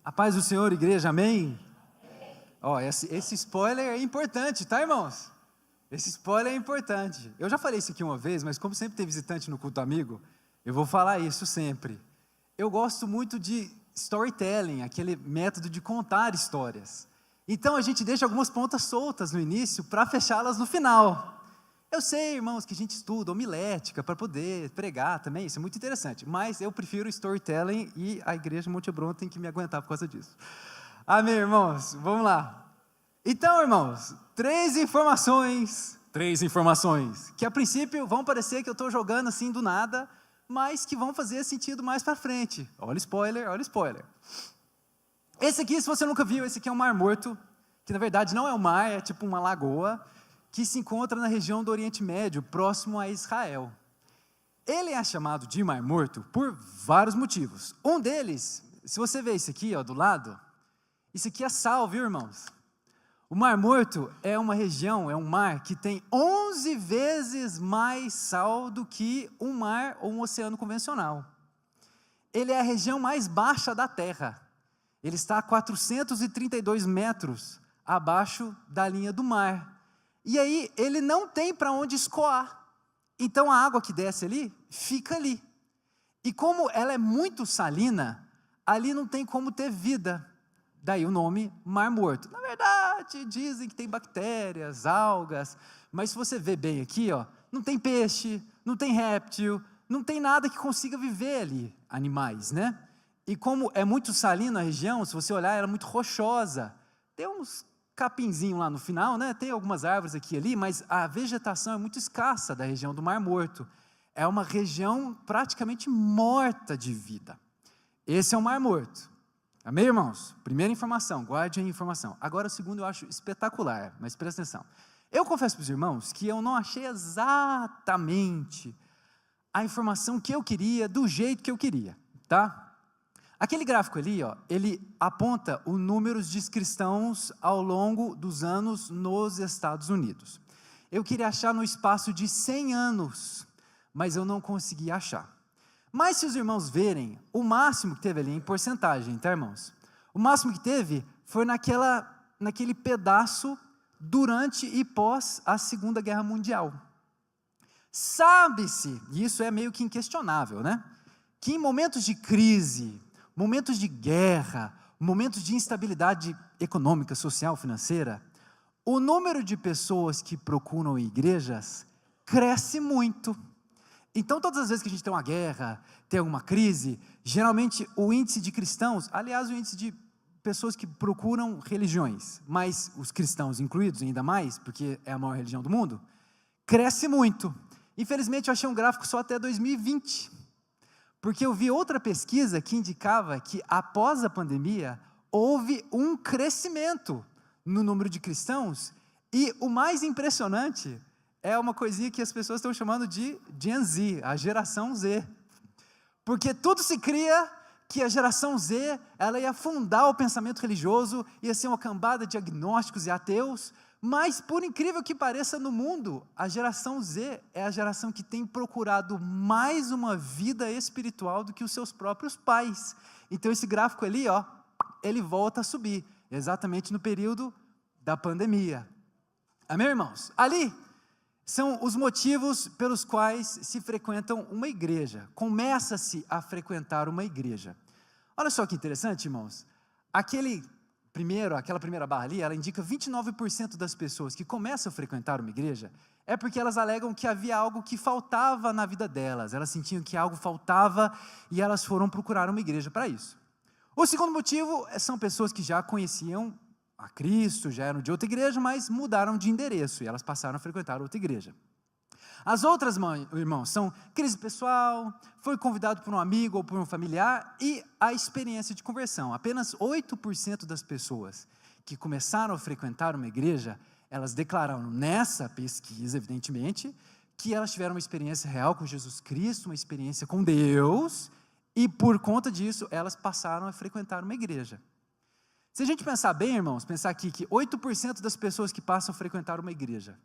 A paz do Senhor, igreja, amém? Ó, esse spoiler é importante, tá, irmãos? Esse spoiler é importante. Eu já falei isso aqui uma vez, mas como sempre tem visitante no culto amigo, eu vou falar isso sempre. Eu gosto muito de storytelling, aquele método de contar histórias. Então a gente deixa algumas pontas soltas no início para fechá-las no final. Eu sei, irmãos, que a gente estuda homilética para poder pregar também, isso é muito interessante, mas eu prefiro storytelling e a igreja Monte Hebron tem que me aguentar por causa disso. Amém, irmãos? Vamos lá. Então, irmãos, três informações, que a princípio vão parecer que eu estou jogando assim do nada, mas que vão fazer sentido mais para frente. Olha o spoiler, olha o spoiler. Esse aqui, se você nunca viu, esse aqui é um mar morto, que na verdade não é um mar, é tipo uma lagoa, que se encontra na região do Oriente Médio, próximo a Israel. Ele é chamado de Mar Morto por vários motivos. Um deles, se você ver isso aqui, ó, do lado, isso aqui é sal, viu, irmãos? O Mar Morto é uma região, é um mar que tem 11 vezes mais sal do que um mar ou um oceano convencional. Ele é a região mais baixa da Terra. Ele está a 432 metros abaixo da linha do mar. E aí, ele não tem para onde escoar. Então, a água que desce ali, fica ali. E como ela é muito salina, ali não tem como ter vida. Daí o nome Mar Morto. Na verdade, dizem que tem bactérias, algas, mas se você ver bem aqui, ó, não tem peixe, não tem réptil, não tem nada que consiga viver ali, animais, né? E como é muito salina a região, se você olhar, ela é muito rochosa. Tem uns capinzinho lá no final, né? Tem algumas árvores aqui e ali, mas a vegetação é muito escassa da região do Mar Morto. É uma região praticamente morta de vida. Esse é o Mar Morto. Amém, irmãos? Primeira informação, guarde a informação. Agora o segundo eu acho espetacular, mas presta atenção. Eu confesso para os irmãos que eu não achei exatamente a informação que eu queria, do jeito que eu queria, tá? Aquele gráfico ali, ó, ele aponta os números de cristãos ao longo dos anos nos Estados Unidos. Eu queria achar no espaço de 100 anos, mas eu não consegui achar. Mas se os irmãos verem, o máximo que teve ali em porcentagem, tá, irmãos? O máximo que teve foi naquele pedaço durante e pós a Segunda Guerra Mundial. Sabe-se, e isso é meio que inquestionável, né? Que em momentos de crise, momentos de guerra, momentos de instabilidade econômica, social, financeira, o número de pessoas que procuram igrejas cresce muito. Então, todas as vezes que a gente tem uma guerra, tem alguma crise, geralmente o índice de cristãos, aliás, o índice de pessoas que procuram religiões, mas os cristãos incluídos ainda mais, porque é a maior religião do mundo, cresce muito. Infelizmente, eu achei um gráfico só até 2020. Porque eu vi outra pesquisa que indicava que após a pandemia, houve um crescimento no número de cristãos, e o mais impressionante é uma coisinha que as pessoas estão chamando de Gen Z, a geração Z. Porque tudo se cria que a geração Z, ela ia fundar o pensamento religioso, ia ser uma cambada de agnósticos e ateus, mas, por incrível que pareça no mundo, a geração Z é a geração que tem procurado mais uma vida espiritual do que os seus próprios pais. Então, esse gráfico ali, ó, ele volta a subir, exatamente no período da pandemia. Amém, irmãos? Ali são os motivos pelos quais se frequentam uma igreja. Começa-se a frequentar uma igreja. Olha só que interessante, irmãos. Aquela primeira barra ali, ela indica 29% das pessoas que começam a frequentar uma igreja, é porque elas alegam que havia algo que faltava na vida delas, elas sentiam que algo faltava e elas foram procurar uma igreja para isso. O segundo motivo são pessoas que já conheciam a Cristo, já eram de outra igreja, mas mudaram de endereço e elas passaram a frequentar outra igreja. As outras, irmãos, são crise pessoal, foi convidado por um amigo ou por um familiar e a experiência de conversão. Apenas 8% das pessoas que começaram a frequentar uma igreja, elas declararam nessa pesquisa, evidentemente, que elas tiveram uma experiência real com Jesus Cristo, uma experiência com Deus, e por conta disso, elas passaram a frequentar uma igreja. Se a gente pensar bem, irmãos, pensar aqui que 8% das pessoas que passam a frequentar uma igreja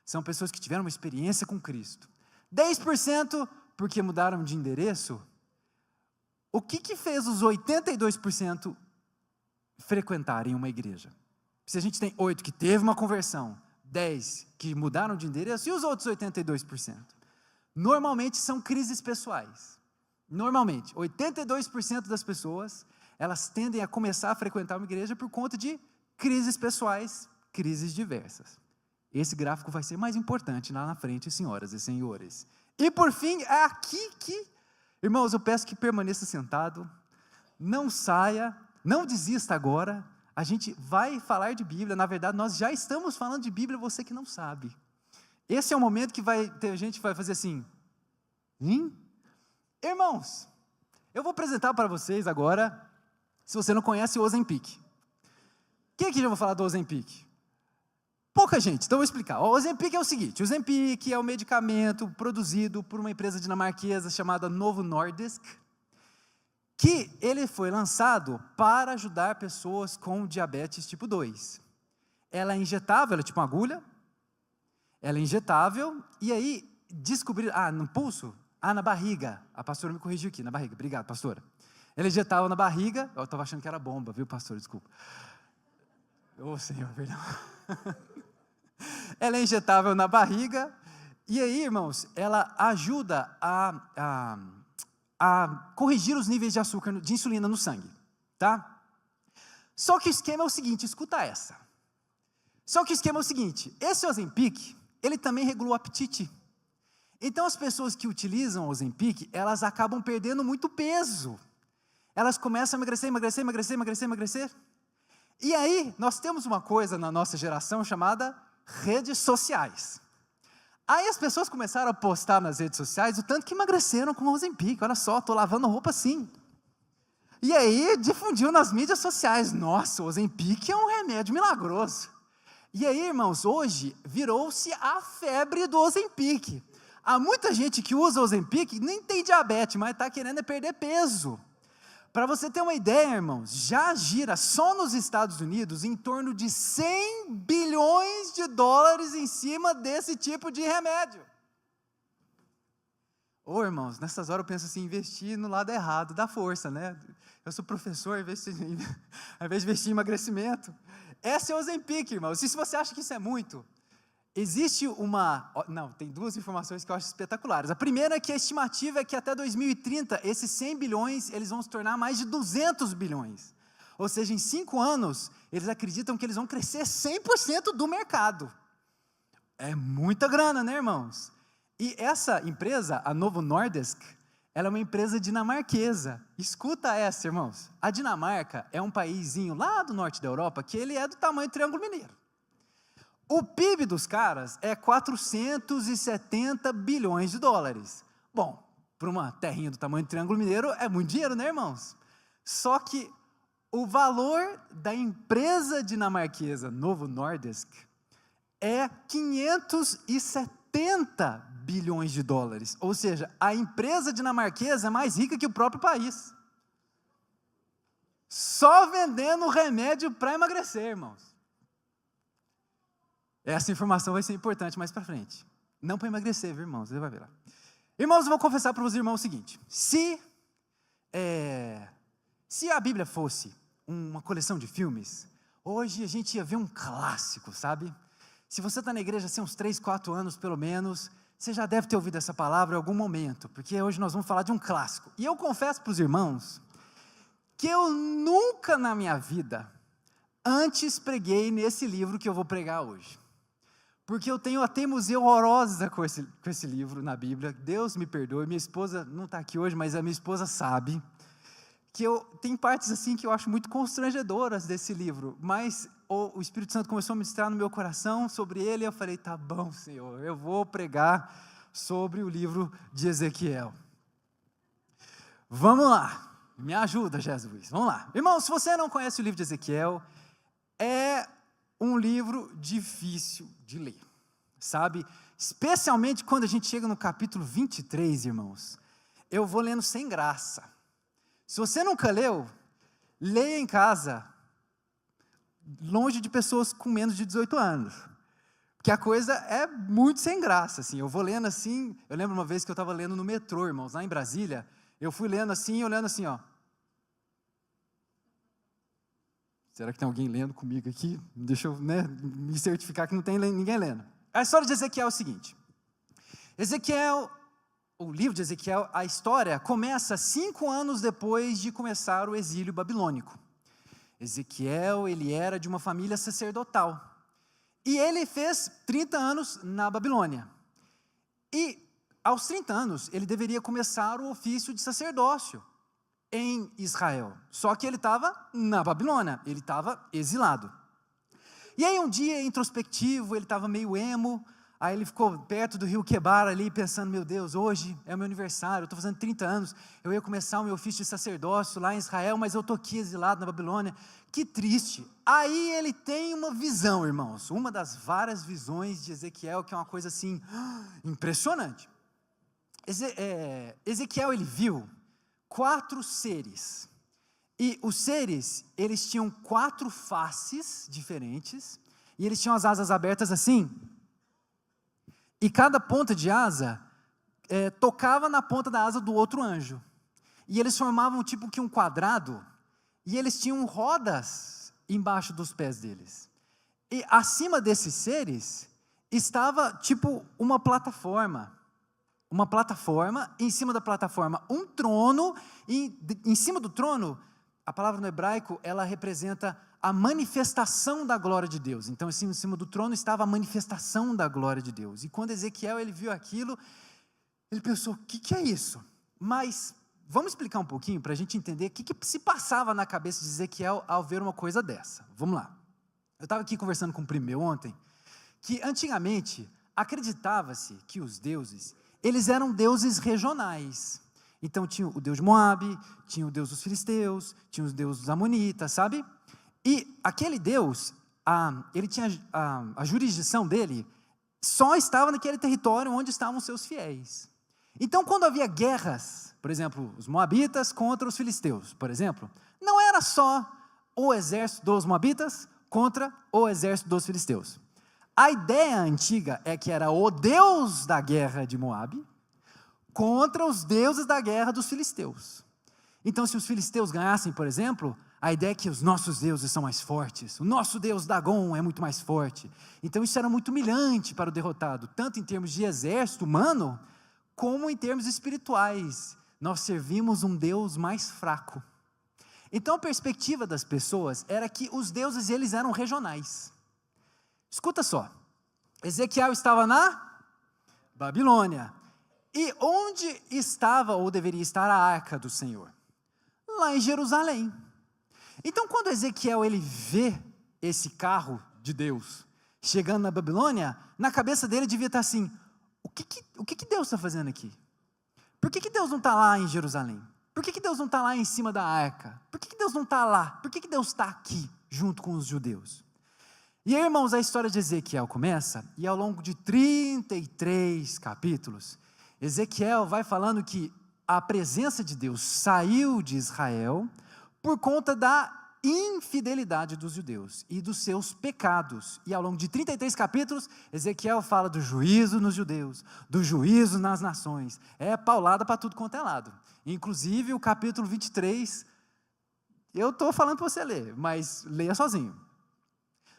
são pessoas que tiveram uma experiência com Cristo. 10% porque mudaram de endereço. O que fez os 82% frequentarem uma igreja. Se a gente tem 8 que teve uma conversão, 10 que mudaram de endereço, e os outros 82%? Normalmente são crises pessoais. Normalmente, 82% das pessoas, elas tendem a começar a frequentar uma igreja por conta de crises pessoais, crises diversas. Esse gráfico vai ser mais importante lá na frente, senhoras e senhores. E por fim, é aqui que, irmãos, eu peço que permaneça sentado, não saia, não desista agora, a gente vai falar de Bíblia, na verdade nós já estamos falando de Bíblia, você que não sabe. Esse é o momento que vai ter gente que vai fazer assim, Irmãos, eu vou apresentar para vocês agora, se você não conhece o Ozempic. Quem aqui já vou falar do Ozempic? Pouca gente, então eu vou explicar. O Ozempic é o seguinte, o Ozempic é um medicamento produzido por uma empresa dinamarquesa chamada Novo Nordisk, que ele foi lançado para ajudar pessoas com diabetes tipo 2. Ela é injetável, ela é tipo uma agulha, ela é injetável, e aí descobriram, no pulso? Na barriga, a pastora me corrigiu aqui, na barriga, obrigado pastora. Ela injetava na barriga, eu estava achando que era bomba, viu pastor, desculpa. Senhor, perdão. Ela é injetável na barriga, e aí, irmãos, ela ajuda a corrigir os níveis de açúcar, de insulina no sangue, tá? Só que o esquema é o seguinte, escuta essa. Só que o esquema é o seguinte, esse Ozempic, ele também regula o apetite. Então as pessoas que utilizam o Ozempic, elas acabam perdendo muito peso. Elas começam a emagrecer. E aí, nós temos uma coisa na nossa geração chamada redes sociais. Aí as pessoas começaram a postar nas redes sociais o tanto que emagreceram com o Ozempic. Olha só, estou lavando roupa assim. E aí difundiu nas mídias sociais. Nossa, o Ozempic é um remédio milagroso. E aí, irmãos, hoje virou-se a febre do Ozempic. Há muita gente que usa o Ozempic, nem tem diabetes, mas está querendo perder peso. Para você ter uma ideia, irmãos, já gira só nos Estados Unidos em torno de 100 bilhões de dólares em cima desse tipo de remédio. Irmãos, nessas horas eu penso assim, investir no lado errado da força, né? Eu sou professor, ao invés de investir em emagrecimento. Esse é o Ozempic, irmãos. E se você acha que isso é muito, existe tem 2 informações que eu acho espetaculares. A primeira é que a estimativa é que até 2030, esses 100 bilhões, eles vão se tornar mais de 200 bilhões. Ou seja, em 5 anos, eles acreditam que eles vão crescer 100% do mercado. É muita grana, né, irmãos? E essa empresa, a Novo Nordisk, ela é uma empresa dinamarquesa. Escuta essa, irmãos. A Dinamarca é um paísinho lá do norte da Europa, que ele é do tamanho do Triângulo Mineiro. O PIB dos caras é 470 bilhões de dólares. Bom, para uma terrinha do tamanho do Triângulo Mineiro, é muito dinheiro, né, irmãos? Só que o valor da empresa dinamarquesa Novo Nordisk é 570 bilhões de dólares. Ou seja, a empresa dinamarquesa é mais rica que o próprio país. Só vendendo remédio para emagrecer, irmãos. Essa informação vai ser importante mais para frente. Não para emagrecer, viu, irmãos? Você vai ver lá. Irmãos, eu vou confessar para os irmãos o seguinte. Se a Bíblia fosse uma coleção de filmes, hoje a gente ia ver um clássico, sabe? Se você está na igreja assim, uns 3, 4 anos pelo menos, você já deve ter ouvido essa palavra em algum momento, porque hoje nós vamos falar de um clássico. E eu confesso para os irmãos que eu nunca na minha vida antes preguei nesse livro que eu vou pregar hoje. Porque eu tenho a teimosia horrorosa com esse livro na Bíblia. Deus me perdoe, minha esposa não está aqui hoje, mas a minha esposa sabe que tem partes assim que eu acho muito constrangedoras desse livro, mas o Espírito Santo começou a ministrar no meu coração sobre ele, e eu falei, tá bom, Senhor, eu vou pregar sobre o livro de Ezequiel. Vamos lá, me ajuda, Jesus, vamos lá. Irmão, se você não conhece o livro de Ezequiel, é um livro difícil de ler, sabe? Especialmente quando a gente chega no capítulo 23, irmãos, eu vou lendo sem graça. Se você nunca leu, leia em casa, longe de pessoas com menos de 18 anos, porque a coisa é muito sem graça, assim. Eu vou lendo assim, eu lembro uma vez que eu estava lendo no metrô, irmãos, lá em Brasília, eu fui lendo assim, olhando assim, ó. Será que tem alguém lendo comigo aqui? Deixa eu me certificar que não tem ninguém lendo. A história de Ezequiel é o seguinte. O livro de Ezequiel, a história começa 5 anos depois de começar o exílio babilônico. Ezequiel, ele era de uma família sacerdotal. E ele fez 30 anos na Babilônia. E aos 30 anos, ele deveria começar o ofício de sacerdócio em Israel. Só que ele estava na Babilônia, ele estava exilado. E aí um dia, introspectivo, ele estava meio emo, aí ele ficou perto do rio Quebar ali, pensando, meu Deus, hoje é o meu aniversário, eu estou fazendo 30 anos, eu ia começar o meu ofício de sacerdócio lá em Israel, mas eu estou aqui exilado na Babilônia, que triste. Aí ele tem uma visão, irmãos, uma das várias visões de Ezequiel, que é uma coisa assim, impressionante. Ezequiel, ele viu 4 seres, e os seres, eles tinham 4 faces diferentes, e eles tinham as asas abertas assim, e cada ponta de asa tocava na ponta da asa do outro anjo, e eles formavam tipo que um quadrado, e eles tinham rodas embaixo dos pés deles, e acima desses seres, estava tipo uma plataforma, em cima da plataforma um trono, e em cima do trono, a palavra no hebraico, ela representa a manifestação da glória de Deus. Então, em cima do trono estava a manifestação da glória de Deus. E quando Ezequiel ele viu aquilo, ele pensou, o que é isso? Mas, vamos explicar um pouquinho, para a gente entender o que se passava na cabeça de Ezequiel ao ver uma coisa dessa. Vamos lá. Eu estava aqui conversando com um primo meu ontem, que antigamente, acreditava-se que os deuses, eles eram deuses regionais. Então tinha o deus de Moabe, tinha o deus dos filisteus, tinha os deuses dos amonitas, sabe? E aquele deus, ele tinha a jurisdição dele, só estava naquele território onde estavam seus fiéis. Então quando havia guerras, por exemplo, os moabitas contra os filisteus, por exemplo, não era só o exército dos moabitas contra o exército dos filisteus. A ideia antiga é que era o Deus da guerra de Moabe contra os deuses da guerra dos filisteus. Então, se os filisteus ganhassem, por exemplo, a ideia é que os nossos deuses são mais fortes, o nosso Deus Dagon é muito mais forte. Então, isso era muito humilhante para o derrotado, tanto em termos de exército humano, como em termos espirituais. Nós servimos um Deus mais fraco. Então, a perspectiva das pessoas era que os deuses, eles eram regionais. Escuta só, Ezequiel estava na Babilônia, e onde estava ou deveria estar a arca do Senhor? Lá em Jerusalém. Então quando Ezequiel ele vê esse carro de Deus chegando na Babilônia, na cabeça dele devia estar assim, o que Deus está fazendo aqui? Por que Deus não está lá em Jerusalém? Por que Deus não está lá em cima da arca? Por que Deus não está lá? Por que Deus está aqui junto com os judeus? E aí, irmãos, a história de Ezequiel começa, e ao longo de 33 capítulos, Ezequiel vai falando que a presença de Deus saiu de Israel por conta da infidelidade dos judeus e dos seus pecados. E ao longo de 33 capítulos, Ezequiel fala do juízo nos judeus, do juízo nas nações. É paulada para tudo quanto é lado. Inclusive o capítulo 23, eu estou falando para você ler, mas leia sozinho.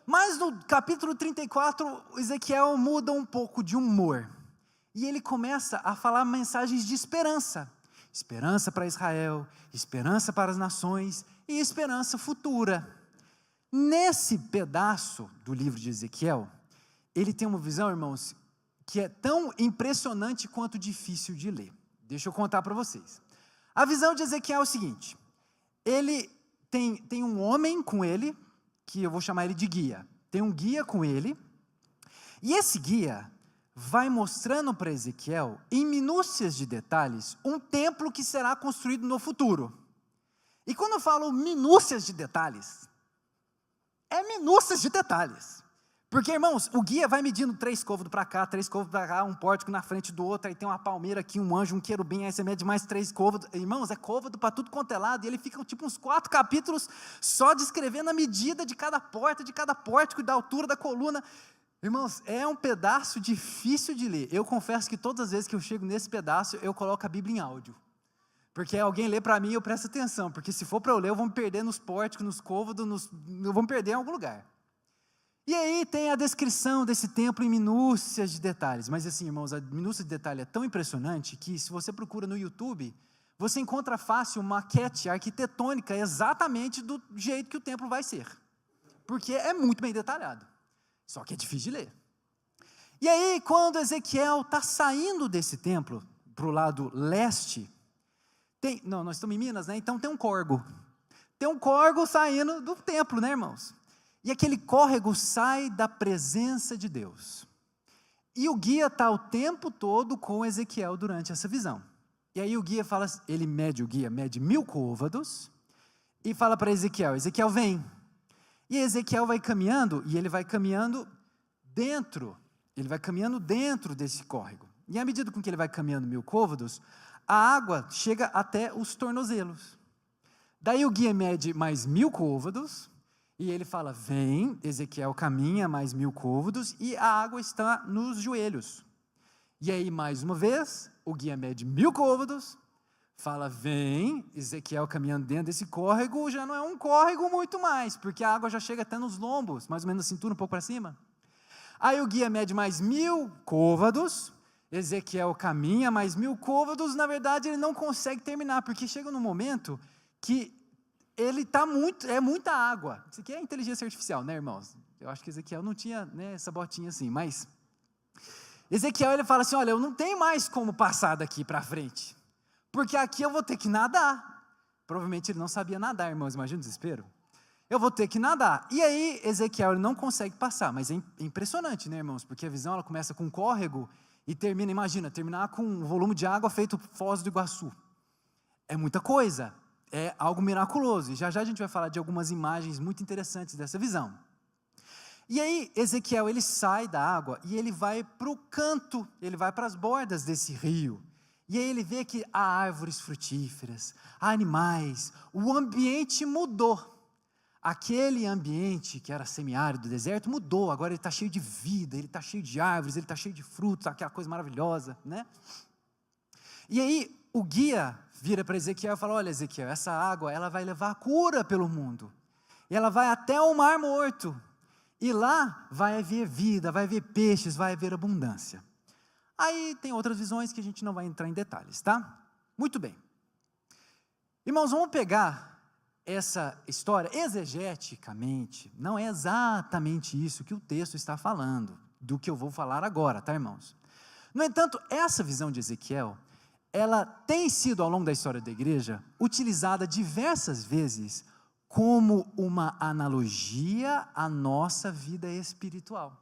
Mas no capítulo 34, Ezequiel muda um pouco de humor. E ele começa a falar mensagens de esperança. Esperança para Israel, esperança para as nações e esperança futura. Nesse pedaço do livro de Ezequiel, ele tem uma visão, irmãos, que é tão impressionante quanto difícil de ler. Deixa eu contar para vocês. A visão de Ezequiel é o seguinte, ele tem um homem com ele, que eu vou chamar ele de guia. Tem um guia com ele, e esse guia vai mostrando para Ezequiel, em minúcias de detalhes, um templo que será construído no futuro. E quando eu falo minúcias de detalhes, é minúcias de detalhes. Porque, irmãos, o guia vai medindo 3 côvados para cá, 3 côvados para cá, um pórtico na frente do outro, aí tem uma palmeira aqui, um anjo, um querubim, aí você mede mais 3 côvados. Irmãos, é côvado para tudo quanto é lado, e ele fica tipo uns 4 capítulos só descrevendo a medida de cada porta, de cada pórtico, da altura da coluna. Irmãos, é um pedaço difícil de ler. Eu confesso que todas as vezes que eu chego nesse pedaço, eu coloco a Bíblia em áudio. Porque alguém lê para mim e eu presto atenção, porque se for para eu ler, eu vou me perder nos pórticos, nos côvados, eu vou me perder em algum lugar. E aí tem a descrição desse templo em minúcias de detalhes, mas assim, irmãos, a minúcia de detalhe é tão impressionante que se você procura no YouTube, você encontra fácil uma maquete arquitetônica exatamente do jeito que o templo vai ser, porque é muito bem detalhado, só que é difícil de ler. E aí, quando Ezequiel está saindo desse templo, para o lado leste, nós estamos em Minas, né? Então tem um córrego. Tem um córrego saindo do templo, né, irmãos? E aquele córrego sai da presença de Deus. E o guia está o tempo todo com Ezequiel durante essa visão. E aí o guia mede 1000 côvados, e fala para Ezequiel, Ezequiel vem. E Ezequiel vai caminhando, e ele vai caminhando dentro desse córrego. E à medida com que ele vai caminhando 1000 côvados, a água chega até os tornozelos. Daí o guia mede mais 1000 côvados, e ele fala, vem, Ezequiel caminha mais 1000 côvados, e a água está nos joelhos. E aí, mais uma vez, o guia mede 1000 côvados, fala, vem, Ezequiel caminhando dentro desse córrego, já não é um córrego muito mais, porque a água já chega até nos lombos, mais ou menos na cintura, um pouco para cima. Aí o guia mede mais 1000 côvados, Ezequiel caminha mais 1000 côvados, na verdade ele não consegue terminar, porque chega num momento que ele está é muita água. Isso aqui é inteligência artificial, né, irmãos? Eu acho que Ezequiel não tinha, né, essa botinha assim, mas Ezequiel ele fala assim, olha, eu não tenho mais como passar daqui para frente, porque aqui eu vou ter que nadar. Provavelmente ele não sabia nadar, irmãos, imagina o desespero. Eu vou ter que nadar. E aí Ezequiel ele não consegue passar, mas é impressionante, né, irmãos? Porque a visão ela começa com um córrego e terminar com um volume de água feito Foz do Iguaçu. É muita coisa, é algo miraculoso. E já já a gente vai falar de algumas imagens muito interessantes dessa visão. E aí Ezequiel ele sai da água e ele vai para o canto, ele vai para as bordas desse rio. E aí ele vê que há árvores frutíferas, há animais, o ambiente mudou. Aquele ambiente que era semiárido, deserto, mudou, agora ele está cheio de vida, ele está cheio de árvores, ele está cheio de frutos, aquela coisa maravilhosa, né? E aí o guia vira para Ezequiel e fala, olha Ezequiel, essa água ela vai levar cura pelo mundo, e ela vai até o Mar Morto, e lá vai haver vida, vai haver peixes, vai haver abundância. Aí tem outras visões que a gente não vai entrar em detalhes, tá? Muito bem. Irmãos, vamos pegar essa história, exegeticamente, não é exatamente isso que o texto está falando, do que eu vou falar agora, tá, irmãos? No entanto, essa visão de Ezequiel, ela tem sido, ao longo da história da igreja, utilizada diversas vezes como uma analogia à nossa vida espiritual.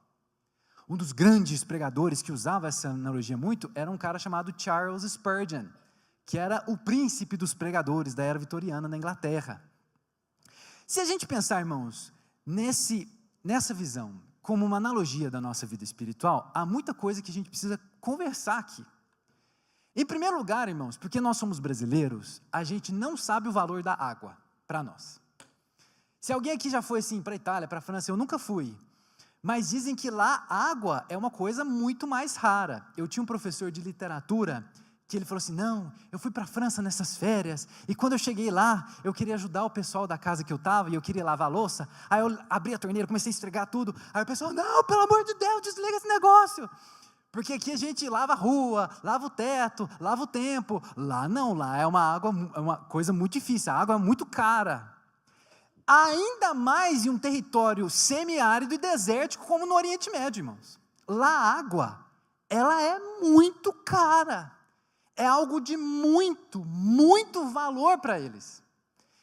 Um dos grandes pregadores que usava essa analogia muito, era um cara chamado Charles Spurgeon, que era o príncipe dos pregadores da era vitoriana na Inglaterra. Se a gente pensar, irmãos, nessa visão, como uma analogia da nossa vida espiritual, há muita coisa que a gente precisa conversar aqui. Em primeiro lugar, irmãos, porque nós somos brasileiros, a gente não sabe o valor da água para nós. Se alguém aqui já foi assim para a Itália, para a França, eu nunca fui, mas dizem que lá a água é uma coisa muito mais rara. Eu tinha um professor de literatura que ele falou assim, não, eu fui para a França nessas férias, e quando eu cheguei lá, eu queria ajudar o pessoal da casa que eu estava, e eu queria lavar a louça, aí eu abri a torneira, comecei a esfregar tudo, aí o pessoal, não, pelo amor de Deus, desliga esse negócio, porque aqui a gente lava a rua, lava o teto, lava o tempo, lá não, lá é uma coisa muito difícil, a água é muito cara, ainda mais em um território semiárido e desértico, como no Oriente Médio, irmãos, lá a água, ela é muito cara, é algo de muito, muito valor para eles.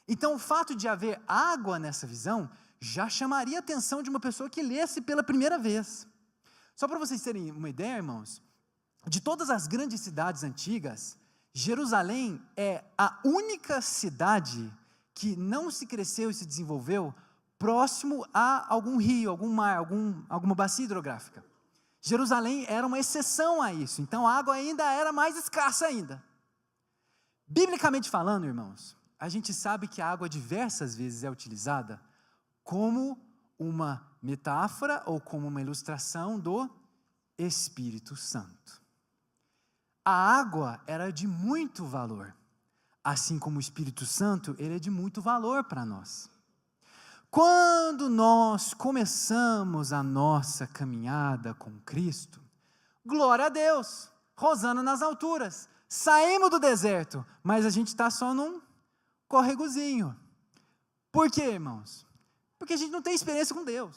Então o fato de haver água nessa visão, já chamaria a atenção de uma pessoa que lesse pela primeira vez. Só para vocês terem uma ideia, irmãos, de todas as grandes cidades antigas, Jerusalém é a única cidade que não se cresceu e se desenvolveu próximo a algum rio, algum mar, alguma bacia hidrográfica. Jerusalém era uma exceção a isso, então a água ainda era mais escassa ainda. Biblicamente falando, irmãos, a gente sabe que a água diversas vezes é utilizada como uma metáfora ou como uma ilustração do Espírito Santo. A água era de muito valor. assim como o Espírito Santo, ele é de muito valor para nós. Quando nós começamos a nossa caminhada com Cristo, glória a Deus, rosana nas alturas, saímos do deserto, mas a gente está só num corregozinho. Por quê, irmãos? Porque a gente não tem experiência com Deus,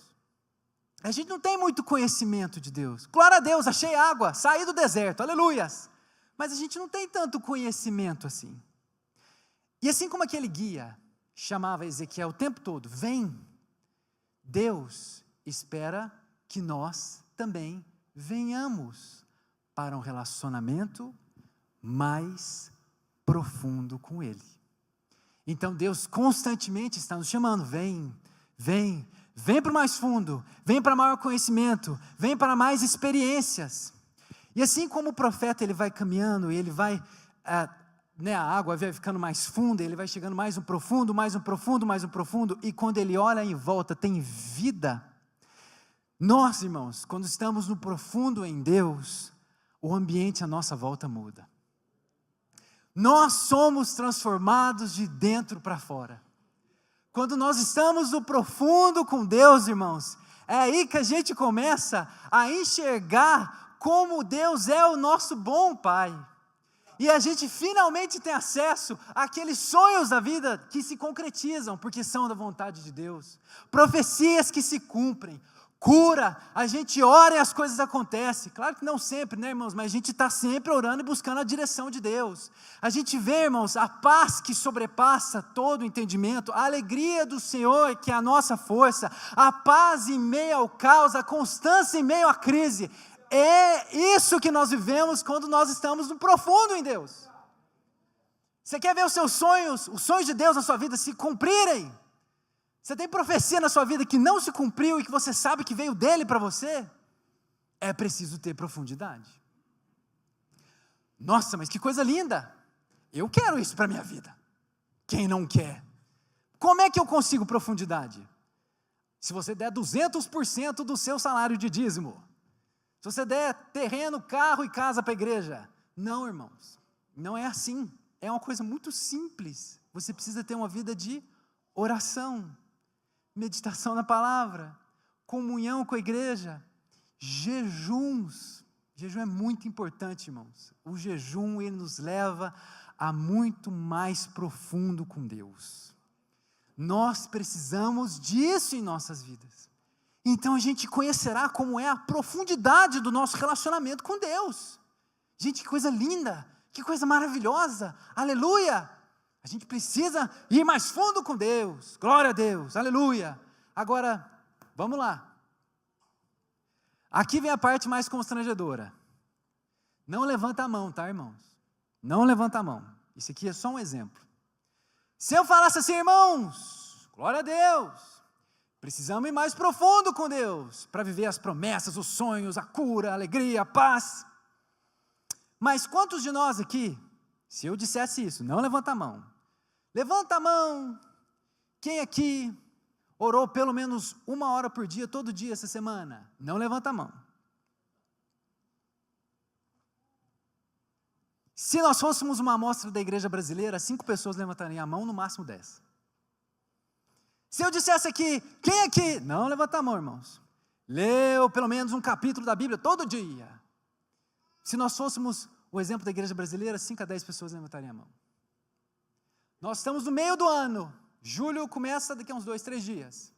a gente não tem muito conhecimento de Deus. Glória a Deus, achei água, saí do deserto, aleluias, mas a gente não tem tanto conhecimento assim. E assim como aquele guia chamava Ezequiel o tempo todo, vem, Deus espera que nós também venhamos para um relacionamento mais profundo com Ele. Então Deus constantemente está nos chamando, vem para o mais fundo, vem para maior conhecimento, vem para mais experiências. E assim como o profeta ele vai caminhando, ele vai, a água vai ficando mais funda, ele vai chegando mais um profundo, e quando ele olha em volta tem vida. Nós, irmãos, quando estamos no profundo em Deus, o ambiente à nossa volta muda. Nós somos transformados de dentro para fora. Quando nós estamos no profundo com Deus, irmãos, é aí que a gente começa a enxergar como Deus é o nosso bom Pai. E a gente finalmente tem acesso àqueles sonhos da vida que se concretizam, porque são da vontade de Deus. Profecias que se cumprem. Cura, a gente ora e as coisas acontecem. Claro que não sempre, né, irmãos? Mas a gente está sempre orando e buscando a direção de Deus. A gente vê, irmãos, a paz que sobrepassa todo o entendimento, a alegria do Senhor que é a nossa força, a paz em meio ao caos, a constância em meio à crise. É isso que nós vivemos quando nós estamos no profundo em Deus. Você quer ver os seus sonhos, os sonhos de Deus na sua vida se cumprirem? Você tem profecia na sua vida que não se cumpriu e que você sabe que veio dele para você? É preciso ter profundidade. Nossa, mas que coisa linda! Eu quero isso para a minha vida. Quem não quer? Como é que eu consigo profundidade? Se você der 200% do seu salário de dízimo, se você der terreno, carro e casa para a igreja. Não, irmãos, não é assim. É uma coisa muito simples. Você precisa ter uma vida de oração, meditação na palavra, comunhão com a igreja, jejuns. Jejum é muito importante, irmãos. O jejum, ele nos leva a muito mais profundo com Deus. Nós precisamos disso em nossas vidas. Então a gente conhecerá como é a profundidade do nosso relacionamento com Deus. Gente, que coisa linda, que coisa maravilhosa, aleluia! A gente precisa ir mais fundo com Deus, glória a Deus, aleluia. Agora, vamos lá. Aqui vem a parte mais constrangedora. Não levanta a mão, tá, irmãos? Não levanta a mão. Isso aqui é só um exemplo. Se eu falasse assim, irmãos, glória a Deus, precisamos ir mais profundo com Deus, para viver as promessas, os sonhos, a cura, a alegria, a paz. Mas quantos de nós aqui, se eu dissesse isso, não levanta a mão. Levanta a mão, quem aqui orou pelo menos 1 hora por dia, todo dia essa semana? Não levanta a mão. Se nós fôssemos uma amostra da igreja brasileira, 5 pessoas levantariam a mão, no máximo 10. Se eu dissesse aqui, quem aqui? Não levanta a mão, irmãos. Leu pelo menos um capítulo da Bíblia todo dia. Se nós fôssemos o exemplo da igreja brasileira, 5 a 10 pessoas levantariam a mão. Nós estamos no meio do ano. Julho começa daqui a uns 2, 3 dias.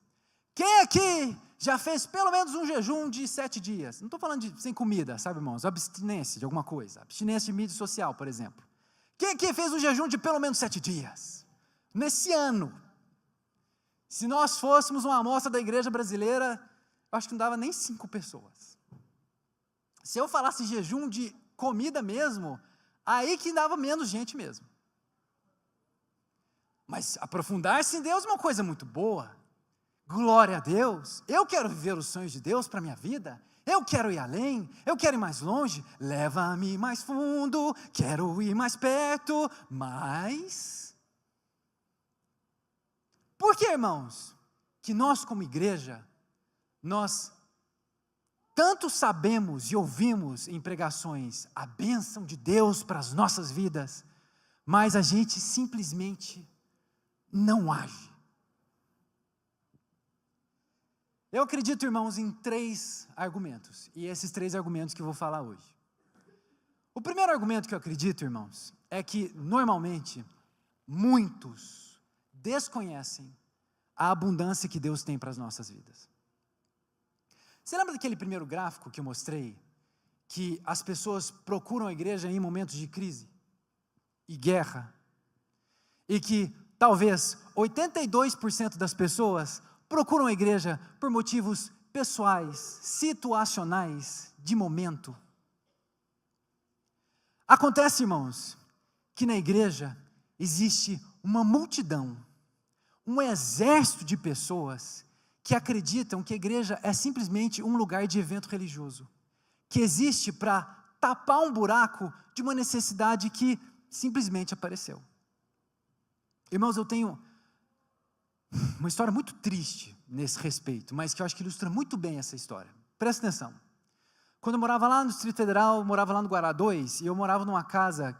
Quem aqui já fez pelo menos um jejum de 7 dias? Não estou falando de sem comida, sabe, irmãos? Abstinência de alguma coisa. Abstinência de mídia social, por exemplo. Quem aqui fez um jejum de pelo menos 7 dias? Nesse ano. Se nós fôssemos uma amostra da igreja brasileira, eu acho que não dava nem 5 pessoas. Se eu falasse jejum de comida mesmo, aí que dava menos gente mesmo. Mas aprofundar-se em Deus é uma coisa muito boa. Glória a Deus. Eu quero viver os sonhos de Deus para a minha vida. Eu quero ir além. Eu quero ir mais longe. Leva-me mais fundo. Quero ir mais perto. Mas... por que, irmãos, que nós como igreja, nós tanto sabemos e ouvimos em pregações a bênção de Deus para as nossas vidas, mas a gente simplesmente não age. Eu acredito, irmãos, em 3 argumentos, e esses 3 argumentos que eu vou falar hoje. O primeiro argumento que eu acredito, irmãos, é que, normalmente, muitos desconhecem a abundância que Deus tem para as nossas vidas. Você lembra daquele primeiro gráfico que eu mostrei, que as pessoas procuram a igreja em momentos de crise e guerra, e que talvez 82% das pessoas procuram a igreja por motivos pessoais, situacionais, de momento? Acontece, irmãos, que na igreja existe uma multidão, um exército de pessoas que acreditam que a igreja é simplesmente um lugar de evento religioso, que existe para tapar um buraco de uma necessidade que simplesmente apareceu. Irmãos, eu tenho uma história muito triste nesse respeito, mas que eu acho que ilustra muito bem essa história. Presta atenção. Quando eu morava lá no Distrito Federal, eu morava lá no Guará 2, e eu morava numa casa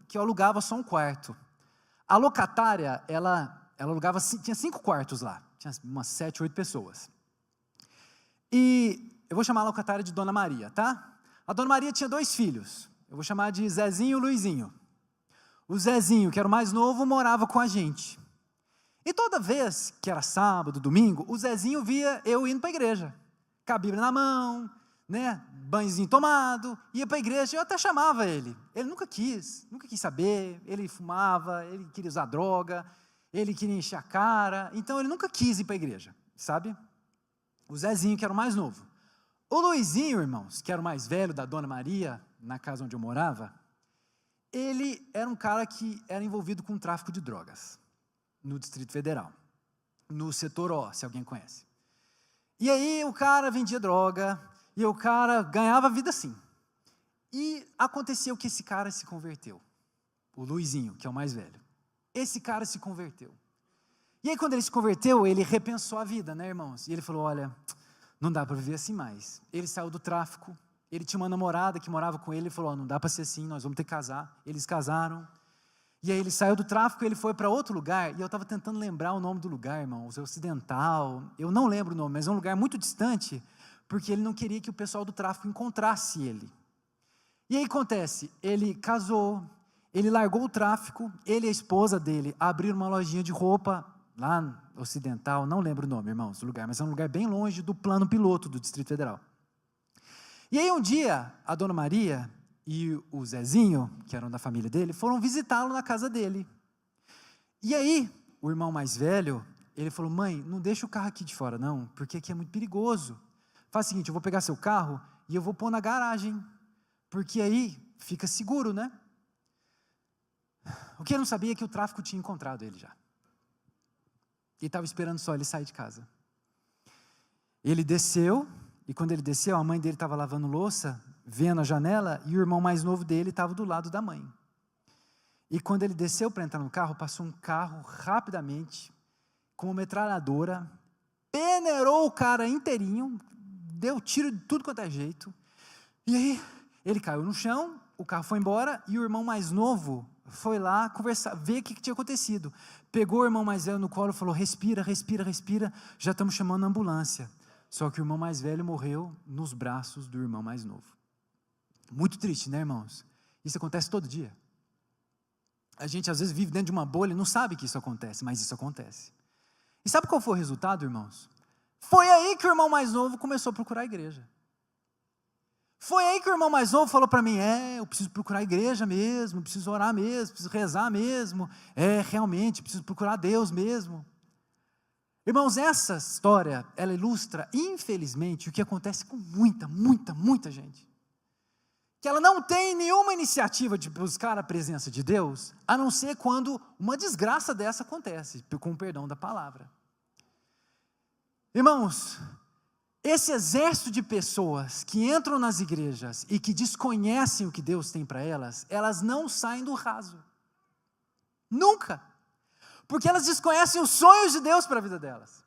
que eu alugava só um quarto. A locatária, ela alugava, tinha 5 quartos lá, tinha umas 7, 8 pessoas. E eu vou chamar a locatária de Dona Maria, tá? A Dona Maria tinha 2 filhos, eu vou chamar de Zezinho e Luizinho. O Zezinho, que era o mais novo, morava com a gente. E toda vez que era sábado, domingo, o Zezinho via eu indo para a igreja, com a Bíblia na mão, né, banhozinho tomado, ia para a igreja, eu até chamava ele. Ele nunca quis saber, ele fumava, ele queria usar droga, ele queria encher a cara, então ele nunca quis ir para a igreja, sabe? O Zezinho, que era o mais novo. O Luizinho, irmãos, que era o mais velho da Dona Maria, na casa onde eu morava, ele era um cara que era envolvido com tráfico de drogas, no Distrito Federal, no setor O, se alguém conhece. E aí o cara vendia droga, e o cara ganhava vida assim. E aconteceu que esse cara se converteu, o Luizinho, que é o mais velho. Esse cara se converteu. E aí quando ele se converteu, ele repensou a vida, né, irmãos? E ele falou, olha, não dá para viver assim mais. Ele saiu do tráfico, ele tinha uma namorada que morava com ele, ele falou, não dá para ser assim, nós vamos ter que casar. Eles casaram. E aí ele saiu do tráfico, ele foi para outro lugar, e eu estava tentando lembrar o nome do lugar, irmãos, Ocidental, eu não lembro o nome, mas é um lugar muito distante, porque ele não queria que o pessoal do tráfico encontrasse ele. E aí acontece, ele casou, ele largou o tráfico, ele e a esposa dele abriram uma lojinha de roupa, lá no Ocidental, não lembro o nome, irmãos, do lugar, mas é um lugar bem longe do plano piloto do Distrito Federal. E aí um dia, a Dona Maria e o Zezinho, que eram da família dele, foram visitá-lo na casa dele. E aí, o irmão mais velho, ele falou, mãe, não deixa o carro aqui de fora não, porque aqui é muito perigoso. Faz o seguinte, eu vou pegar seu carro e eu vou pôr na garagem, porque aí fica seguro, né? O que ele não sabia é que o tráfico tinha encontrado ele já. E estava esperando só ele sair de casa. Ele desceu, e quando ele desceu, a mãe dele estava lavando louça, vendo a janela, e o irmão mais novo dele estava do lado da mãe. E quando ele desceu para entrar no carro, passou um carro rapidamente, com uma metralhadora, peneirou o cara inteirinho, deu tiro de tudo quanto é jeito, e aí ele caiu no chão, o carro foi embora, e o irmão mais novo foi lá conversar, ver o que tinha acontecido. Pegou o irmão mais velho no colo e falou, respira, respira, respira, já estamos chamando a ambulância. Só que o irmão mais velho morreu nos braços do irmão mais novo. Muito triste, né, irmãos? Isso acontece todo dia. A gente às vezes vive dentro de uma bolha e não sabe que isso acontece, mas isso acontece. E sabe qual foi o resultado, irmãos? Foi aí que o irmão mais novo começou a procurar a igreja. Foi aí que o irmão mais novo falou para mim, eu preciso procurar a igreja mesmo, preciso orar mesmo, preciso rezar mesmo, realmente, preciso procurar Deus mesmo. Irmãos, essa história, ela ilustra, infelizmente, o que acontece com muita gente. Que ela não tem nenhuma iniciativa de buscar a presença de Deus, a não ser quando uma desgraça dessa acontece, com o perdão da palavra. Irmãos, esse exército de pessoas que entram nas igrejas e que desconhecem o que Deus tem para elas, elas não saem do raso. Nunca. Porque elas desconhecem os sonhos de Deus para a vida delas.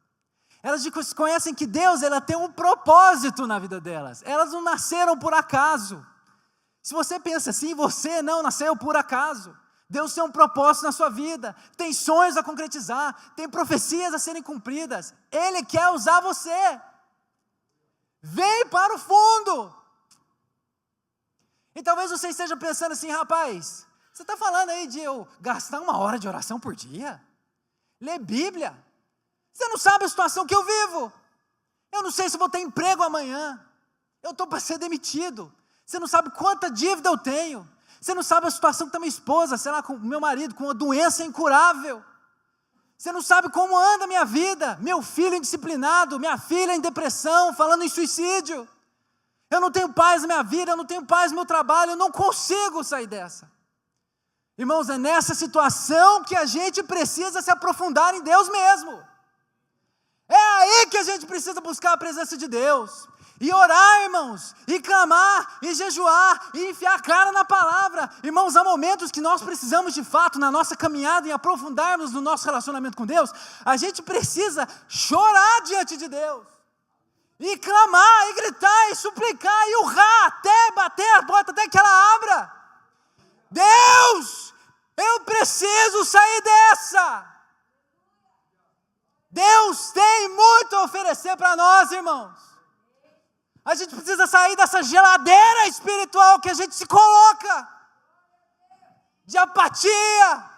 Elas desconhecem que Deus ela tem um propósito na vida delas. Elas não nasceram por acaso. Se você pensa assim, você não nasceu por acaso. Deus tem um propósito na sua vida, tem sonhos a concretizar, tem profecias a serem cumpridas. Ele quer usar você. Vem para o fundo. E talvez você esteja pensando assim, rapaz, você está falando aí de eu gastar 1 hora de oração por dia? Ler Bíblia? Você não sabe a situação que eu vivo. Eu não sei se vou ter emprego amanhã. Eu estou para ser demitido. Você não sabe quanta dívida eu tenho. Você não sabe a situação que está minha esposa, sei lá, com o meu marido, com uma doença incurável. Você não sabe como anda a minha vida. Meu filho indisciplinado, minha filha em depressão, falando em suicídio. Eu não tenho paz na minha vida, eu não tenho paz no meu trabalho, eu não consigo sair dessa. Irmãos, é nessa situação que a gente precisa se aprofundar em Deus mesmo. É aí que a gente precisa buscar a presença de Deus. E orar, irmãos, e clamar, e jejuar, e enfiar a cara na palavra. Irmãos, há momentos que nós precisamos de fato, na nossa caminhada, em aprofundarmos no nosso relacionamento com Deus, a gente precisa chorar diante de Deus. E clamar, e gritar, e suplicar, e urrar, até bater a porta, até que ela abra. Deus, eu preciso sair dessa. Deus tem muito a oferecer para nós, irmãos. A gente precisa sair dessa geladeira espiritual que a gente se coloca, de apatia,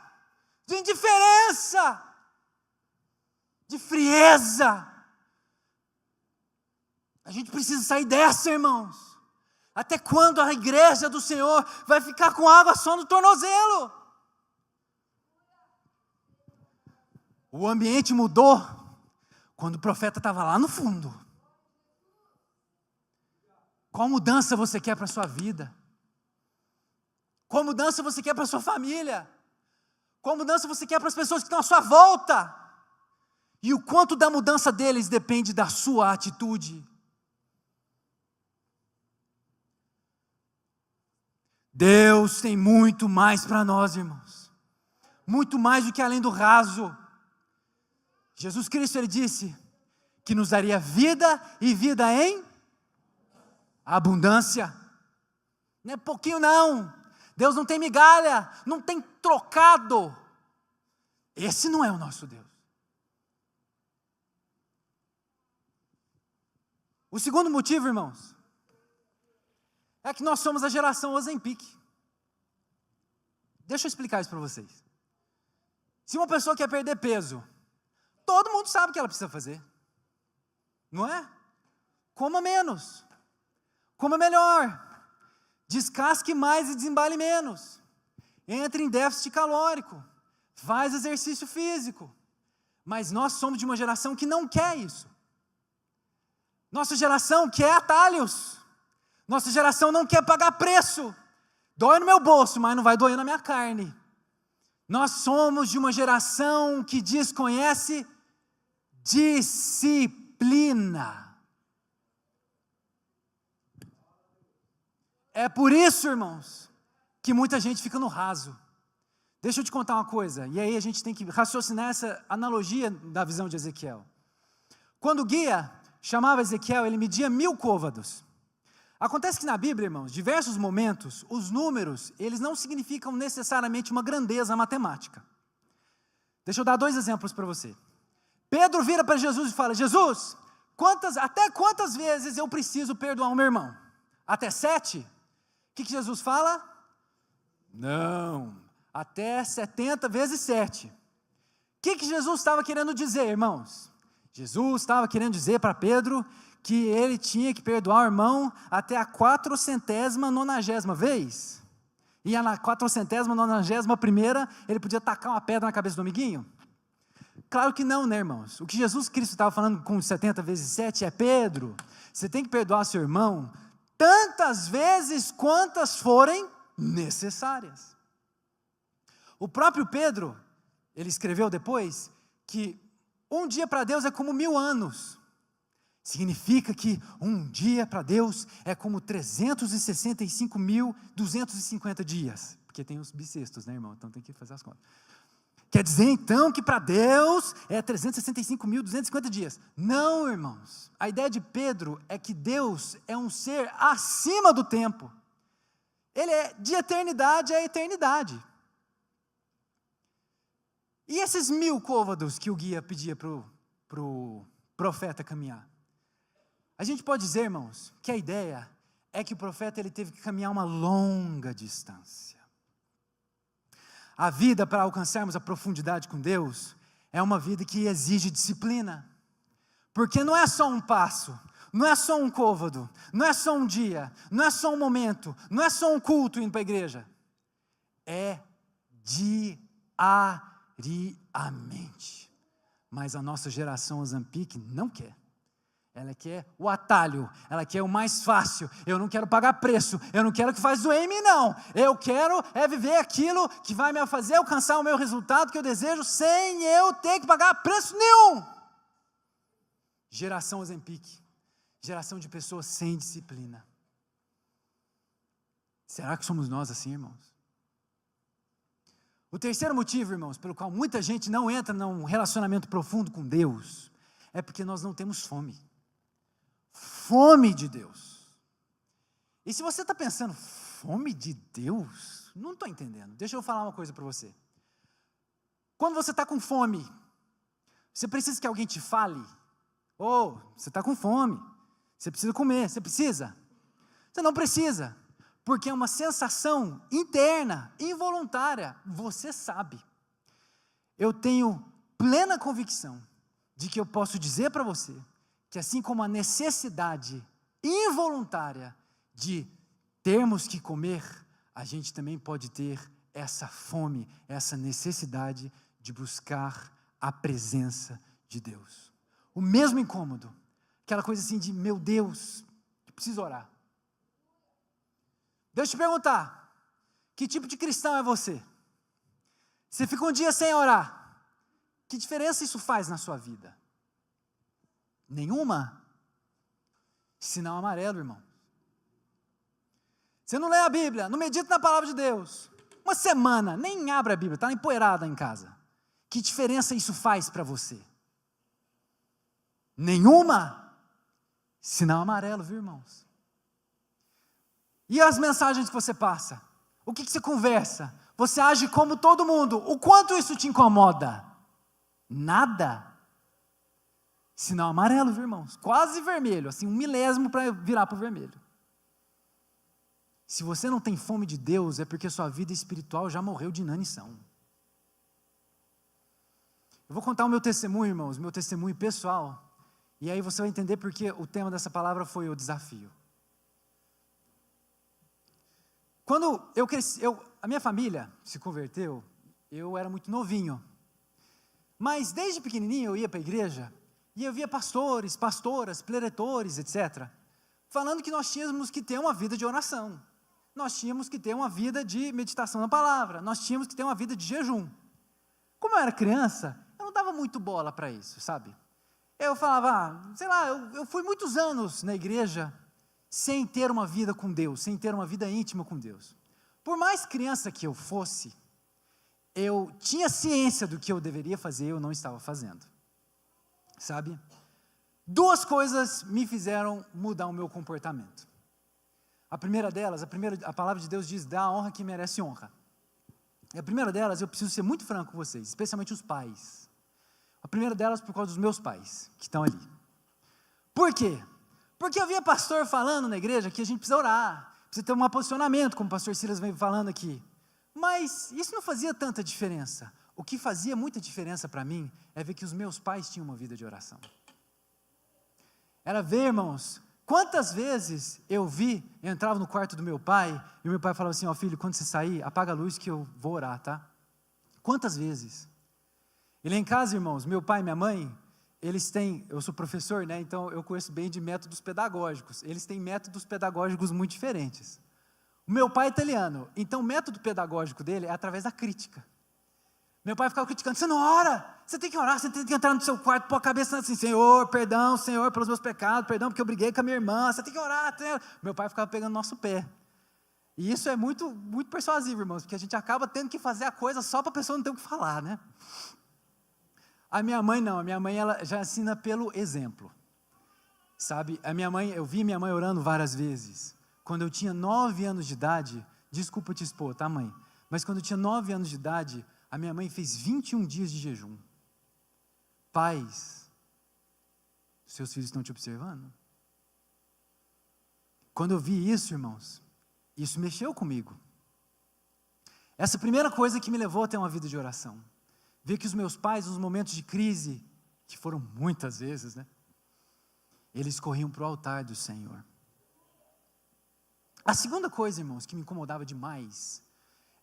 de indiferença, de frieza. A gente precisa sair dessa, irmãos. Até quando a igreja do Senhor vai ficar com água só no tornozelo? O ambiente mudou quando o profeta estava lá no fundo. Qual mudança você quer para a sua vida? Qual mudança você quer para a sua família? Qual mudança você quer para as pessoas que estão à sua volta? E o quanto da mudança deles depende da sua atitude. Deus tem muito mais para nós, irmãos. Muito mais do que além do raso. Jesus Cristo, Ele disse que nos daria vida e vida em abundância. Não é pouquinho não. Deus não tem migalha, não tem trocado. Esse não é o nosso Deus. O segundo motivo, irmãos, é que nós somos a geração Ozempic. Deixa eu explicar isso para vocês. Se uma pessoa quer perder peso, todo mundo sabe o que ela precisa fazer. Não é? Coma menos. Coma melhor. Descasque mais e desembale menos. Entre em déficit calórico. Faz exercício físico. Mas nós somos de uma geração que não quer isso. Nossa geração quer atalhos. Nossa geração não quer pagar preço. Dói no meu bolso, mas não vai doer na minha carne. Nós somos de uma geração que desconhece disciplina. É por isso, irmãos, que muita gente fica no raso. Deixa eu te contar uma coisa, e aí a gente tem que raciocinar essa analogia da visão de Ezequiel. Quando o guia chamava Ezequiel, ele media 1000 côvados. Acontece que na Bíblia, irmãos, diversos momentos, os números, eles não significam necessariamente uma grandeza matemática. Deixa eu dar 2 exemplos para você. Pedro vira para Jesus e fala: Jesus, até quantas vezes eu preciso perdoar o meu irmão? Até 7? O que Jesus fala? Não, até 70 vezes 7. O que Jesus estava querendo dizer, irmãos? Jesus estava querendo dizer para Pedro que ele tinha que perdoar o irmão até a 490ª vez. E na 491ª, ele podia tacar uma pedra na cabeça do amiguinho? Claro que não, né, irmãos? O que Jesus Cristo estava falando com 70 vezes 7 é: Pedro, você tem que perdoar seu irmão tantas vezes quantas forem necessárias. O próprio Pedro, ele escreveu depois que um dia para Deus é como 1000 anos. Significa que um dia para Deus é como 365.250 dias. Porque tem os bissextos, né, irmão? Então tem que fazer as contas. Quer dizer, então, que para Deus é 365.250 dias. Não, irmãos. A ideia de Pedro é que Deus é um ser acima do tempo. Ele é de eternidade a eternidade. E esses 1000 côvados que o guia pedia para o profeta caminhar? A gente pode dizer, irmãos, que a ideia é que o profeta ele teve que caminhar uma longa distância. A vida para alcançarmos a profundidade com Deus é uma vida que exige disciplina. Porque não é só um passo, não é só um côvado, não é só um dia, não é só um momento, não é só um culto indo para a igreja. É diariamente. Mas a nossa geração Zampique não quer. Ela quer o atalho, ela quer o mais fácil. Eu não quero pagar preço, eu não quero que faz doer em mim não. Eu quero viver aquilo que vai me fazer alcançar o meu resultado que eu desejo sem eu ter que pagar preço nenhum. Geração Zampique, geração de pessoas sem disciplina. Será que somos nós assim, irmãos? O terceiro motivo, irmãos, pelo qual muita gente não entra num relacionamento profundo com Deus, é porque nós não temos fome. Fome de Deus. E se você está pensando, fome de Deus? Não estou entendendo. Deixa eu falar uma coisa para você. Quando você está com fome, você precisa que alguém te fale? Você está com fome, você precisa comer, você precisa? Você não precisa, porque é uma sensação interna, involuntária, você sabe. Eu tenho plena convicção de que eu posso dizer para você, que assim como a necessidade involuntária de termos que comer, a gente também pode ter essa fome, essa necessidade de buscar a presença de Deus. O mesmo incômodo, aquela coisa assim de, meu Deus, eu preciso orar. Deixa eu te perguntar, que tipo de cristão é você? Você fica um dia sem orar, que diferença isso faz na sua vida? Nenhuma? Sinal amarelo, irmão. Você não lê a Bíblia, não medita na palavra de Deus, uma semana, nem abre a Bíblia, está empoeirada em casa. Que diferença isso faz para você? Nenhuma? Sinal amarelo, viu, irmãos? E as mensagens que você passa? O que você conversa? Você age como todo mundo. O quanto isso te incomoda? Nada. Sinal amarelo, viu, irmãos? Quase vermelho, assim, 1/1000 para virar para o vermelho. Se você não tem fome de Deus, é porque sua vida espiritual já morreu de inanição. Eu vou contar o meu testemunho, irmãos, meu testemunho pessoal. E aí você vai entender porque o tema dessa palavra foi o desafio. Quando eu cresci, a minha família se converteu, eu era muito novinho. Mas desde pequenininho eu ia para a igreja, e eu via pastores, pastoras, preletores, etc., falando que nós tínhamos que ter uma vida de oração. Nós tínhamos que ter uma vida de meditação na palavra. Nós tínhamos que ter uma vida de jejum. Como eu era criança, eu não dava muito bola para isso, sabe? Eu falava, sei lá, eu fui muitos anos na igreja sem ter uma vida com Deus, sem ter uma vida íntima com Deus. Por mais criança que eu fosse, eu tinha ciência do que eu deveria fazer e eu não estava fazendo. Sabe? 2 coisas me fizeram mudar o meu comportamento. A primeira delas, a palavra de Deus diz, dá a honra que merece honra. E a primeira delas, eu preciso ser muito franco com vocês, especialmente os pais. A primeira delas por causa dos meus pais, que estão ali. Por quê? Porque eu via pastor falando na igreja que a gente precisa orar, precisa ter um posicionamento, como o pastor Silas veio falando aqui. Mas isso não fazia tanta diferença. O que fazia muita diferença para mim é ver que os meus pais tinham uma vida de oração. Era ver, irmãos, quantas vezes eu entrava no quarto do meu pai, e o meu pai falava assim, filho, quando você sair, apaga a luz que eu vou orar, tá? Quantas vezes? E lá em casa, irmãos, meu pai e minha mãe, eu sou professor, né? Então eu conheço bem de métodos pedagógicos. Eles têm métodos pedagógicos muito diferentes. O meu pai é italiano, então o método pedagógico dele é através da crítica. Meu pai ficava criticando, você não ora, você tem que orar, você tem que entrar no seu quarto, pôr a cabeça assim, Senhor, perdão, Senhor, pelos meus pecados, perdão porque eu briguei com a minha irmã, você tem que orar. Meu pai ficava pegando nosso pé. E isso é muito, muito persuasivo, irmãos, porque a gente acaba tendo que fazer a coisa só para a pessoa não ter o que falar, né? A minha mãe não, a minha mãe ela já ensina pelo exemplo, sabe? Eu vi minha mãe orando várias vezes. Quando eu tinha 9 anos de idade, desculpa te expor, tá, mãe? Mas quando eu tinha 9 anos de idade, A minha mãe fez 21 dias de jejum. Pais, seus filhos estão te observando? Quando eu vi isso, irmãos, isso mexeu comigo. Essa primeira coisa que me levou a ter uma vida de oração. Ver que os meus pais, nos momentos de crise, que foram muitas vezes, né? Eles corriam para o altar do Senhor. A segunda coisa, irmãos, que me incomodava demais,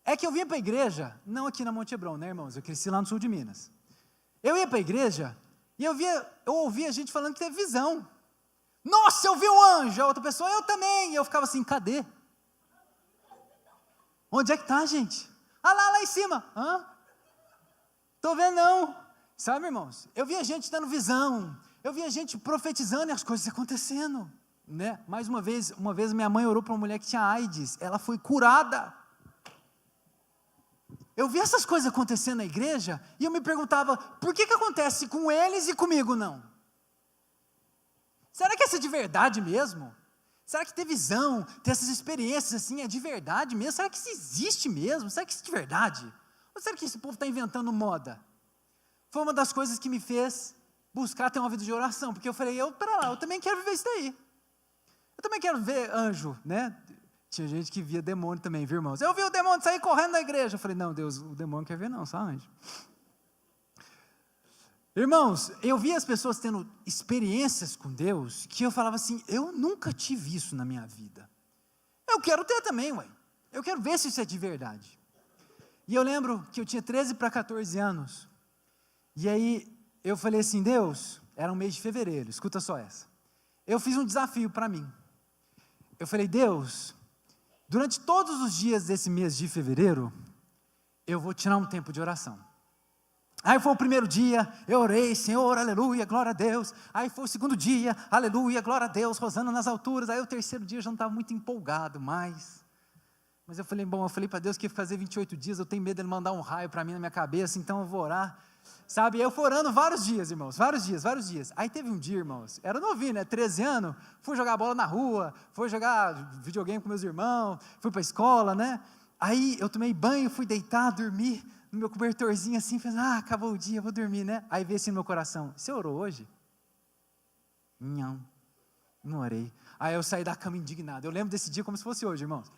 é que eu vinha para a igreja, não aqui na Monte Hebron, né, irmãos? Eu cresci lá no sul de Minas. Eu ia para a igreja e eu ouvia gente falando que teve visão. Nossa, eu vi um anjo. A outra pessoa, eu também. E eu ficava assim, cadê? Onde é que está, gente? Ah, lá em cima. Hã? Estou vendo não. Sabe, irmãos? Eu via gente dando visão. Eu via gente profetizando e as coisas acontecendo. Né? Mais uma vez minha mãe orou para uma mulher que tinha AIDS. Ela foi curada. Eu vi essas coisas acontecendo na igreja e eu me perguntava, por que acontece com eles e comigo não? Será que essa é de verdade mesmo? Será que ter visão, ter essas experiências assim é de verdade mesmo? Será que isso existe mesmo? Será que isso é de verdade? Ou será que esse povo está inventando moda? Foi uma das coisas que me fez buscar ter uma vida de oração, porque eu falei, pera lá, eu também quero viver isso daí. Eu também quero ver anjo, né? Tinha gente que via demônio também, viu, irmãos? Eu vi o demônio sair correndo da igreja. Eu falei, não, Deus, o demônio quer ver não, só anjo. Irmãos, eu vi as pessoas tendo experiências com Deus, que eu falava assim, eu nunca tive isso na minha vida. Eu quero ter também, ué. Eu quero ver se isso é de verdade. E eu lembro que eu tinha 13 para 14 anos. E aí, eu falei assim, Deus, era um mês de fevereiro, escuta só essa. Eu fiz um desafio para mim. Eu falei, Deus, durante todos os dias desse mês de fevereiro, eu vou tirar um tempo de oração. Aí foi o primeiro dia, eu orei, Senhor, aleluia, glória a Deus. Aí foi o segundo dia, aleluia, glória a Deus, rosana nas alturas. Aí o terceiro dia eu já não estava muito empolgado mais. Mas eu falei para Deus que ia fazer 28 dias, eu tenho medo de Ele mandar um raio para mim na minha cabeça, então eu vou orar. Sabe, eu fui orando vários dias, irmãos, vários dias. Aí teve um dia, irmãos, era novinho, né, 13 anos, fui jogar bola na rua, fui jogar videogame com meus irmãos, fui para a escola, né. Aí eu tomei banho, fui deitar, dormi no meu cobertorzinho assim, falei, acabou o dia, vou dormir, né. Aí veio assim no meu coração, você orou hoje? Não orei. Aí eu saí da cama indignado, eu lembro desse dia como se fosse hoje, irmãos.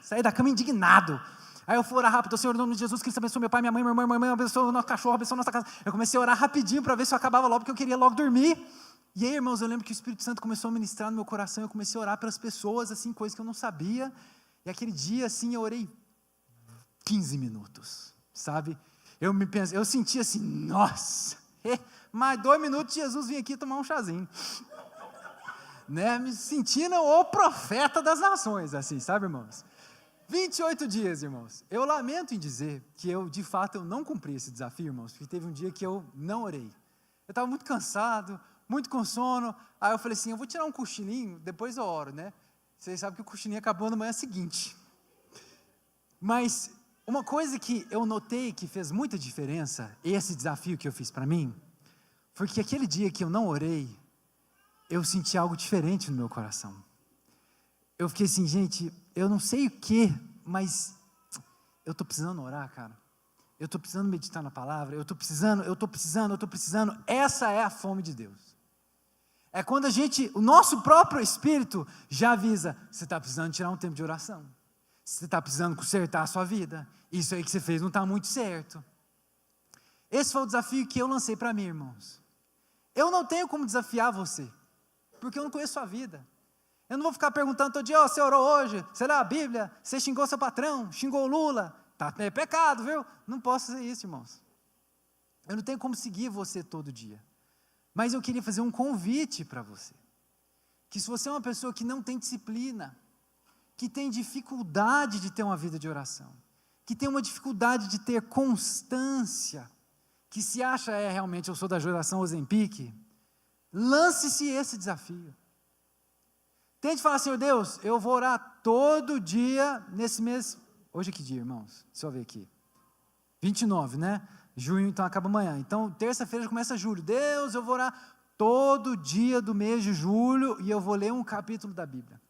Saí da cama indignado. Aí eu fui orar rápido, Senhor, em nome de Jesus, Cristo abençoe meu pai, minha mãe, minha irmã, abençoe o nosso cachorro, abençoe a nossa casa. Eu comecei a orar rapidinho para ver se eu acabava logo, porque eu queria logo dormir. E aí, irmãos, eu lembro que o Espírito Santo começou a ministrar no meu coração, eu comecei a orar pelas pessoas, assim, coisas que eu não sabia. E aquele dia, assim, eu orei 15 minutos, sabe? Eu senti assim, nossa, mais 2 minutos Jesus vinha aqui tomar um chazinho. Né? Me sentindo o profeta das nações, assim, sabe, irmãos? 28 dias, irmãos. Eu lamento em dizer que de fato, eu não cumpri esse desafio, irmãos, porque teve um dia que eu não orei. Eu estava muito cansado, muito com sono, aí eu falei assim, eu vou tirar um cochilinho, depois eu oro, né? Vocês sabem que o cochilinho acabou na manhã seguinte. Mas uma coisa que eu notei que fez muita diferença, esse desafio que eu fiz para mim, foi que aquele dia que eu não orei, eu senti algo diferente no meu coração. Eu fiquei assim, gente, eu não sei o que, mas eu estou precisando orar, cara. Eu estou precisando meditar na palavra, eu estou precisando. Essa é a fome de Deus. É quando o nosso próprio espírito já avisa, você está precisando tirar um tempo de oração. Você está precisando consertar a sua vida. Isso aí que você fez não está muito certo. Esse foi o desafio que eu lancei para mim, irmãos. Eu não tenho como desafiar você, porque eu não conheço a sua vida. Eu não vou ficar perguntando todo dia, você orou hoje, você leu a Bíblia, você xingou seu patrão, xingou o Lula, é pecado, viu? Não posso fazer isso, irmãos. Eu não tenho como seguir você todo dia. Mas eu queria fazer um convite para você. Que se você é uma pessoa que não tem disciplina, que tem dificuldade de ter uma vida de oração, que tem uma dificuldade de ter constância, que se acha, realmente eu sou da geração Ozempic, lance-se esse desafio. Tente falar, Senhor Deus, eu vou orar todo dia nesse mês. Hoje é que dia, irmãos? Deixa eu ver aqui. 29, né? Junho, então acaba amanhã. Então, terça-feira já começa julho. Deus, eu vou orar todo dia do mês de julho e eu vou ler um capítulo da Bíblia.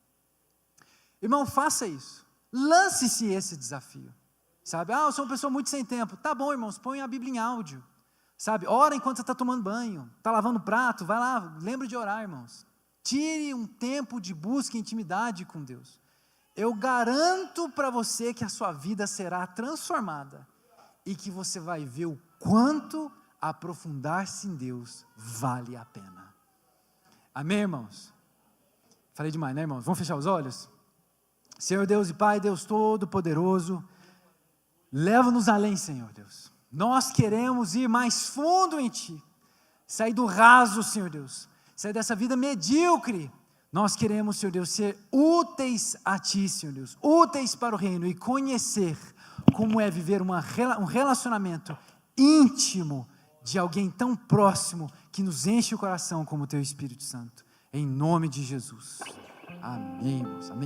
Irmão, faça isso. Lance-se esse desafio. Sabe? Eu sou uma pessoa muito sem tempo. Tá bom, irmãos, põe a Bíblia em áudio. Sabe? Ora enquanto você está tomando banho, está lavando prato, vai lá, lembre de orar, irmãos. Tire um tempo de busca e intimidade com Deus. Eu garanto para você que a sua vida será transformada e que você vai ver o quanto aprofundar-se em Deus vale a pena. Amém, irmãos? Falei demais, né, irmãos? Vamos fechar os olhos? Senhor Deus e Pai, Deus Todo-Poderoso, leva-nos além, Senhor Deus. Nós queremos ir mais fundo em Ti, sair do raso, Senhor Deus, sair dessa vida medíocre. Nós queremos, Senhor Deus, ser úteis a Ti, Senhor Deus, úteis para o reino e conhecer como é viver um relacionamento íntimo de alguém tão próximo que nos enche o coração como o Teu Espírito Santo. Em nome de Jesus. Amém, irmãos. Amém.